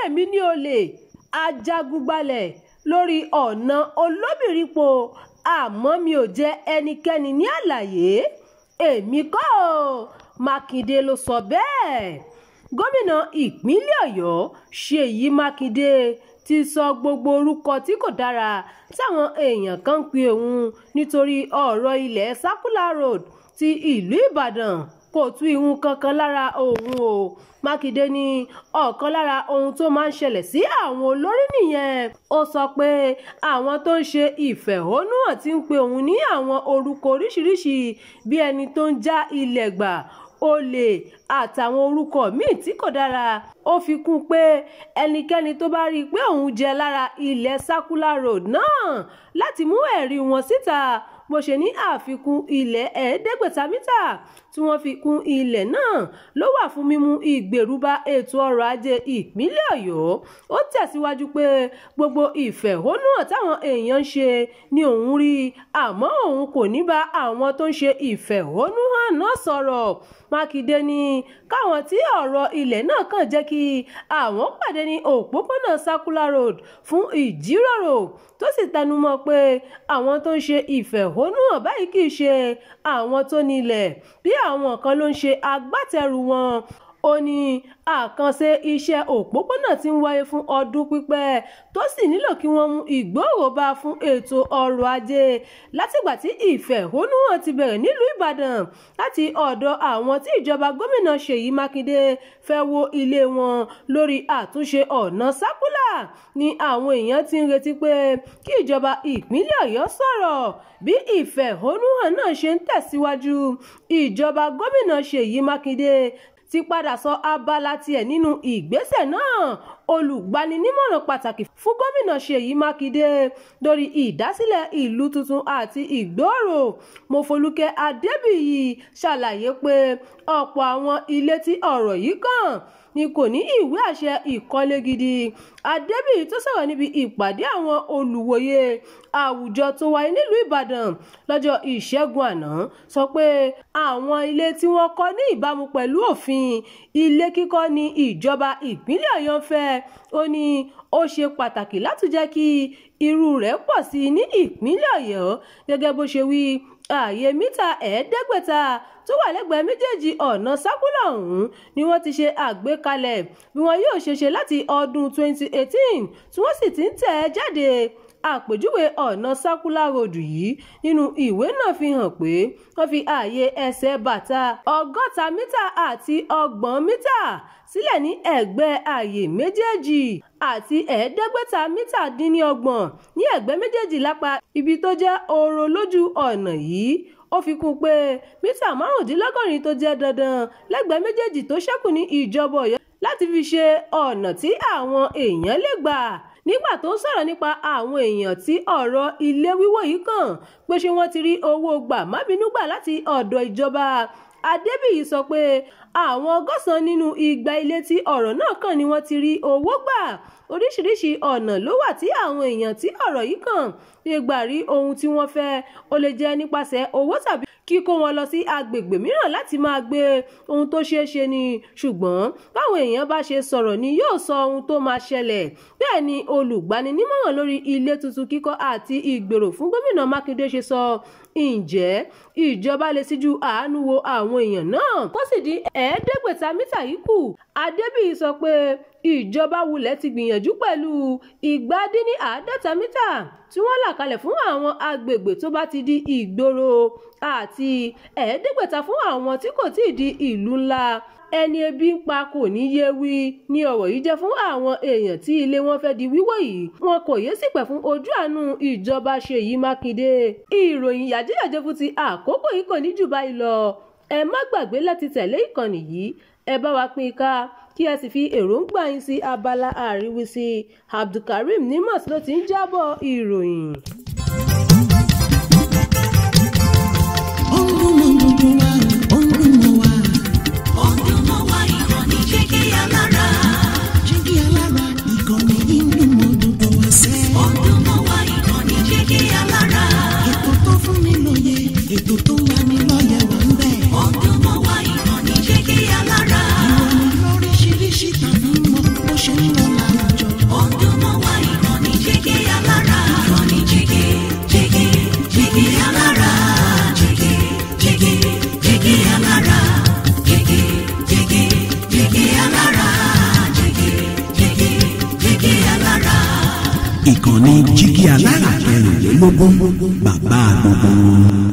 èmi ní olè ajagunbalẹ̀ lórí ọ̀nà olóbìrípo àmọ́ mi ò jẹ́ ẹnikẹ́ni ní àlàyé èmi kọ́ ọ́ Mákindé ló sọ bẹ́ẹ̀. Gómìnà ìpínlẹ̀ Ọ̀yọ́ Ṣèyí Mákindé ti sọ gbogbo orúkọ tí kò dára táwọn èèyàn kan ń pe òun nítorí ọ̀rọ̀ ilẹ̀ Circular Road ti ìlú Ìbàdàn kò tú ihun kankan lára òun o. Mákindé ní ọ̀kan lára ohun tó máa ń ṣẹlẹ̀ sí àwọn olórí nìyẹn. Ó sọ pé àwọn tó ń ṣe ìfẹ̀hónúhàn ti ń pe òun ní àwọn orúkọ oríṣiríṣi bí ẹni tó ń já ilẹ̀ gbà, olè àtàwọn orúkọ míì tí kò dára. Ó fi kún pé ẹnikẹ́ni tó bá rí i pé òun jẹ lára ilẹ̀ Circular Road náà láti mú ẹ̀rí wọn síta bó ṣe ní àfikún ilẹ̀ 500 mítà tí wọ́n fi kún ilẹ̀ náà ló wà fún mímú ìgbèrú bá ètò ọrọ̀ ajé ìpínlẹ̀ Ọ̀yọ́. Ó tẹ̀síwájú pé gbogbo ìfẹ̀hónúhàn táwọn èèyàn ń ṣe ni òun rí àmọ́ òun kò ní bá àwọn tó ń ṣe ìfẹ̀hónúhàn náà sọ̀rọ̀. Mákindé ní káwọn tí ọ̀rọ̀ ilẹ̀ náà kàn jẹ́ kí àwọn pàdé ní òpópónà Circular Road fún ìjíròrò tó sì tẹnumọ́ pé àwọn tó ń ṣe ìfẹ̀hónúhàn báyìí kì í ṣe àwọn tó nílẹ̀ bí àwọn kan ló ń ṣe agbátẹrù wọn. Ó ní àkànṣe iṣẹ́ òpópónà tí ń wáyé fún ọdún pípẹ́ tó sì nílò kí wọ́n mú ìgbòòrò bá fún ètò ọrọ̀ ajé látìgbà tí ìfẹ̀hónúhàn ti bẹ̀rẹ̀ nílùú Ìbàdàn láti ọ̀dọ̀ àwọn tí ìjọba gómìnà Ṣèyí Mákindé fẹ́ wó ilé wọn lórí àtúnṣe ọ̀nà Circular ni àwọn èèyàn ti ń retí pé kí ìjọba ìpínlẹ̀ Ọ̀yọ́ sọ̀rọ̀. Bí ìfẹ̀hónúhàn náà ṣe ń tẹ̀síwájú, ìjọba gómìnà Ṣèyí Mákindé ti padà sọ abala tiẹ̀ nínú ìgbésẹ̀ náà. Olùgbaninímọ̀ràn pàtàkì fún gómìnà Ṣèyí Mákindé lórí ìdásílẹ̀ ìlú tuntun àti ìgbòòrò Mọ́fọlúkẹ́ Adébíyì ṣàlàyé pé ọ̀pọ̀ àwọn ilé tí ọ̀rọ̀ yìí kàn ni kò ní ìwé àṣẹ ìkọ́lé gidi. Adébíyì tó sọ̀rọ̀ níbi ìpàdé àwọn olùwòye àwùjọ tó wáyé nílùú Ìbàdàn lọ́jọ́ Ìṣẹ́gun àná sọ pé àwọn ilé tí wọ́n kọ́ ní ìbámu pẹ̀lú òfin ilé kíkọ́ ní ìjọba ìpínlẹ̀ Ọ̀yọ́ fẹ́. Ó ní ó ṣe pàtàkì láti jẹ́ kí irú rẹ̀ pọ̀ sí i ní ìpínlẹ̀ Ọ̀yọ́ gẹ́gẹ́ bó ṣe wí ààyè mítà 500 tó wà lẹ́gbẹ̀ẹ́ méjèèjì ọ̀nà Circular ọ̀hún ni wọ́n ti ṣe àgbékalẹ̀ bí wọn yóò ṣe ṣe láti ọdún 2018 tí wọ́n sì ti ń tẹ̀ ẹ́ jáde. Àpèjúwe ọ̀nà Circular Road yìí nínú ìwé náà fi hàn pé wọ́n fi ààyè ẹsẹ̀ bàtà 60 mítà àti 30 mítà sílẹ̀ ní ẹ̀gbẹ́ ààyè méjèèjì àti 500 mítà dín ní 30 ní ẹ̀gbẹ́ méjèèjì lápá ibi tó jẹ́ oró lójú ọ̀nà yìí. Ó fi kún pé mítà 25 tó jẹ́ dandan lẹ́gbẹ̀ẹ́ méjèèjì tó ṣẹ́kù ní ìjọba Ọ̀yọ́ láti fi ṣe ọ̀nà tí àwọn èèyàn lè gbà. Nígbà tó ń sọ̀rọ̀ nípa àwọn èèyàn tí ọ̀rọ̀ ilé wíwó yìí kàn pé ṣé wọ́n ti rí owó gbà má bínú gbà láti ọ̀dọ̀ ìjọba, Adébíyì sọ pé àwọn 100 nínú 200 ilé tí ọ̀rọ̀ náà kàn ni wọ́n ti rí owó gbà. Oríṣiríṣi ọ̀nà ló wà tí àwọn èèyàn tí ọ̀rọ̀ yìí kàn lè gbà rí ohun tí wọ́n fẹ́. Ó lè jẹ́ nípasẹ̀ owó tàbí kíkó wọn lọ sí agbègbè mìíràn láti máa gbé ohun tó ṣeé ṣe ni. Ṣùgbọ́n báwọn èèyàn bá ṣe sọ̀rọ̀ ni yóò sọ ohun tó máa ṣẹlẹ̀. Bẹ́ẹ̀ ni olùgbaninímọ̀ràn lórí ilé tuntun kíkọ́ àti ìgbèrò fún gómìnà Mákindé ṣe sọ. Ǹjẹ́ ìjọba lè síjú àánú wo àwọn èèyàn náà kó sì dín 500 mítà yìí kù? Adébíyì sọ pé ìjọba wulẹ̀ ti gbìyànjú pẹ̀lú 250 mítà tí wọ́n là kalẹ̀ fún àwọn agbègbè tó bá ti di ìgboro àti 500 fún àwọn tí kò tíì di ìlú ńlá. Ẹni ebi ń pa kò ní yé wí ní ọ̀rọ̀ yìí jẹ́ fún àwọn èèyàn tí ilé wọn fẹ́ di wíwó yìí. Wọn kò yé sì pẹ̀ fún ojú àánú ìjọba Ṣèyí Mákindé. Ìròyìn yàjóyàjó fún ti àkókò yìí kò ní jù báyìí lọ. Ẹ má gbàgbé láti tẹ̀lé ìkànnì yìí, ẹ bá wa pín ká kí ẹ sì fi èròǹgbà yín sí abala àríwísí. Abdulkareem Nimas ló ti ń jábọ̀ ìròyìn. Ṣe ń lọ lára. ìkànnì Jígí Alára 24 bàbá gbogbo.